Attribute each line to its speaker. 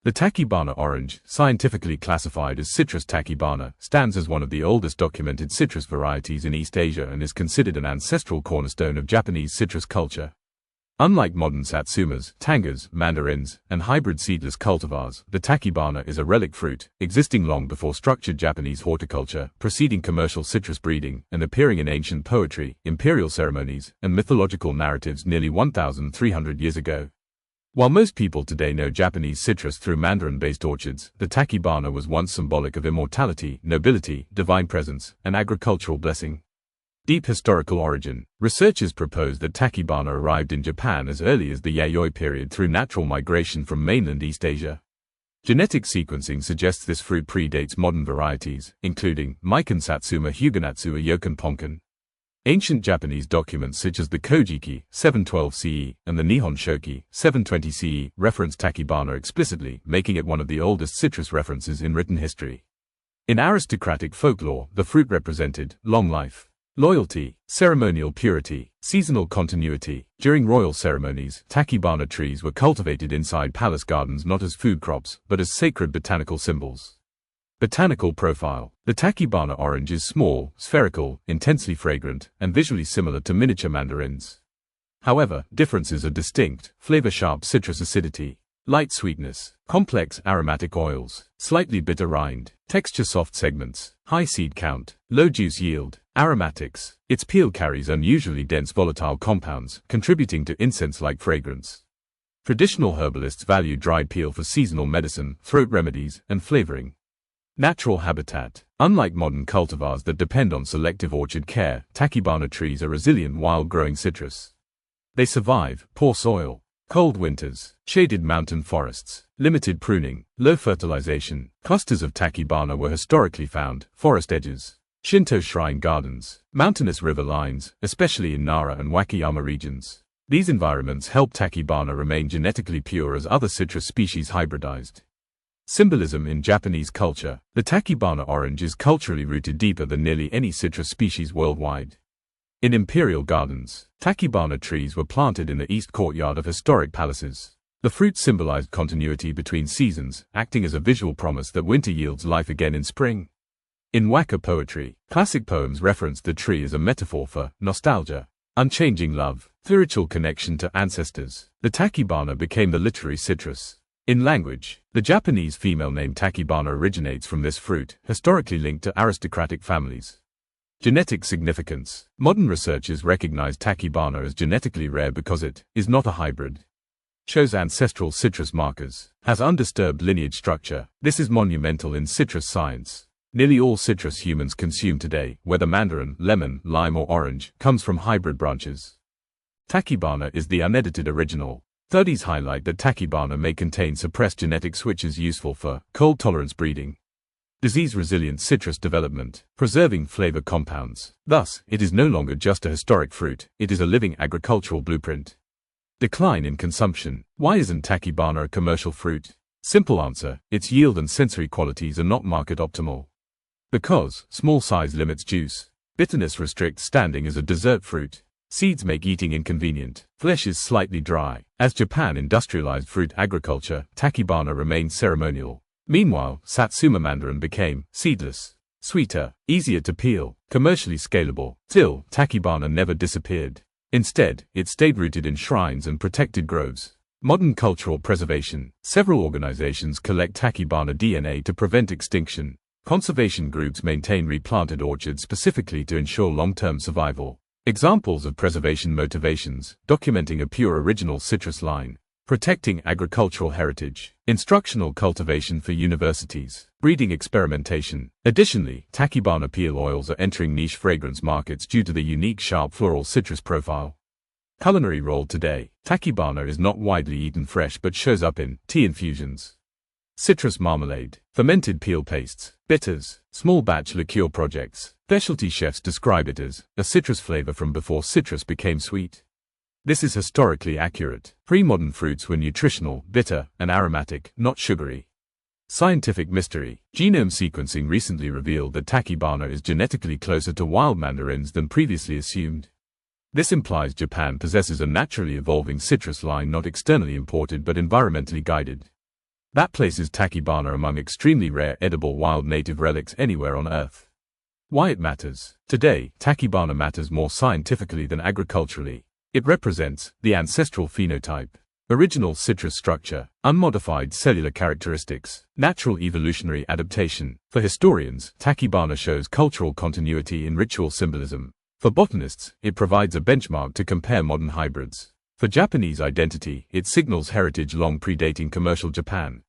Speaker 1: The Tachibana orange, scientifically classified as Citrus tachibana, stands as one of the oldest documented citrus varieties in East Asia and is considered an ancestral cornerstone of Japanese citrus culture. Unlike modern satsumas, tangors, mandarins, and hybrid seedless cultivars, the Tachibana is a relic fruit, existing long before structured Japanese horticulture, preceding commercial citrus breeding, and appearing in ancient poetry, imperial ceremonies, and mythological narratives nearly 1,300 years ago. While most people today know Japanese citrus through mandarin-based orchards, the Tachibana was once symbolic of immortality, nobility, divine presence, and agricultural blessing. Deep historical origin. Researchers propose that Tachibana arrived in Japan as early as the Yayoi period through natural migration from mainland East Asia. Genetic sequencing suggests this fruit predates modern varieties, including Mikan Satsuma Huganatsu Yokan Ponkan. Ancient Japanese documents such as the Kojiki, 712 CE, and the Nihon Shoki, 720 CE, reference Tachibana explicitly, making it one of the oldest citrus references in written history. In aristocratic folklore, the fruit represented long life, loyalty, ceremonial purity, seasonal continuity. During royal ceremonies, Tachibana trees were cultivated inside palace gardens not as food crops, but as sacred botanical symbols. Botanical profile. The Tachibana orange is small, spherical, intensely fragrant, and visually similar to miniature mandarins. However, differences are distinct: flavor-sharp citrus acidity, light sweetness, complex aromatic oils, slightly bitter rind, texture soft segments, high seed count, low juice yield. Aromatics. Its peel carries unusually dense volatile compounds, contributing to incense-like fragrance. Traditional herbalists value dried peel for seasonal medicine, throat remedies, and flavoring. Natural habitat. Unlike modern cultivars that depend on selective orchard care, Tachibana trees are resilient wild-growing citrus. They survive poor soil, cold winters, shaded mountain forests, limited pruning, low fertilization. Clusters of Tachibana were historically found, forest edges, Shinto shrine gardens, mountainous river lines, especially in Nara and Wakayama regions. These environments help Tachibana remain genetically pure as other citrus species hybridized. Symbolism in Japanese culture. The Tachibana orange is culturally rooted deeper than nearly any citrus species worldwide. In imperial gardens, Tachibana trees were planted in the east courtyard of historic palaces. The fruit symbolized continuity between seasons, acting as a visual promise that winter yields life again in spring. In Waka poetry, classic poems reference the tree as a metaphor for nostalgia, unchanging love, spiritual connection to ancestors. The Tachibana became the literary citrus. In language, the Japanese female name Tachibana originates from this fruit, historically linked to aristocratic families. Genetic significance. Modern researchers recognize Tachibana as genetically rare because it is not a hybrid. Shows ancestral citrus markers. Has undisturbed lineage structure. This is monumental in citrus science. Nearly all citrus humans consume today, whether mandarin, lemon, lime or orange, comes from hybrid branches. Tachibana is the unedited original. Studies highlight that Tachibana may contain suppressed genetic switches useful for cold tolerance breeding, disease-resilient citrus development, preserving flavor compounds. Thus, it is no longer just a historic fruit, it is a living agricultural blueprint. Decline in consumption. Why isn't Tachibana a commercial fruit? Simple answer: its yield and sensory qualities are not market optimal. Because small size limits juice. Bitterness restricts standing as a dessert fruit. Seeds make eating inconvenient. Flesh is slightly dry. As Japan industrialized fruit agriculture, Tachibana remained ceremonial. Meanwhile, Satsuma mandarin became seedless, sweeter, easier to peel, commercially scalable. Still, Tachibana never disappeared. Instead, it stayed rooted in shrines and protected groves. Modern cultural preservation. Several organizations collect Tachibana DNA to prevent extinction. Conservation groups maintain replanted orchards specifically to ensure long-term survival. Examples of preservation motivations: documenting a pure original citrus line, protecting agricultural heritage, instructional cultivation for universities, breeding experimentation. Additionally, Tachibana peel oils are entering niche fragrance markets due to the unique sharp floral citrus profile. Culinary role today. Tachibana is not widely eaten fresh but shows up in tea infusions, citrus marmalade, fermented peel pastes, bitters, small batch liqueur projects. Specialty chefs describe it as a citrus flavor from before citrus became sweet. This is historically accurate. Pre-modern fruits were nutritional, bitter, and aromatic, not sugary. Scientific mystery. Genome sequencing recently revealed that Tachibana is genetically closer to wild mandarins than previously assumed. This implies Japan possesses a naturally evolving citrus line not externally imported but environmentally guided. That places Tachibana among extremely rare edible wild native relics anywhere on Earth. Why it matters. Today, Tachibana matters more scientifically than agriculturally. It represents the ancestral phenotype, original citrus structure, unmodified cellular characteristics, natural evolutionary adaptation. For historians, Tachibana shows cultural continuity in ritual symbolism. For botanists, it provides a benchmark to compare modern hybrids. For Japanese identity, it signals heritage long predating commercial Japan.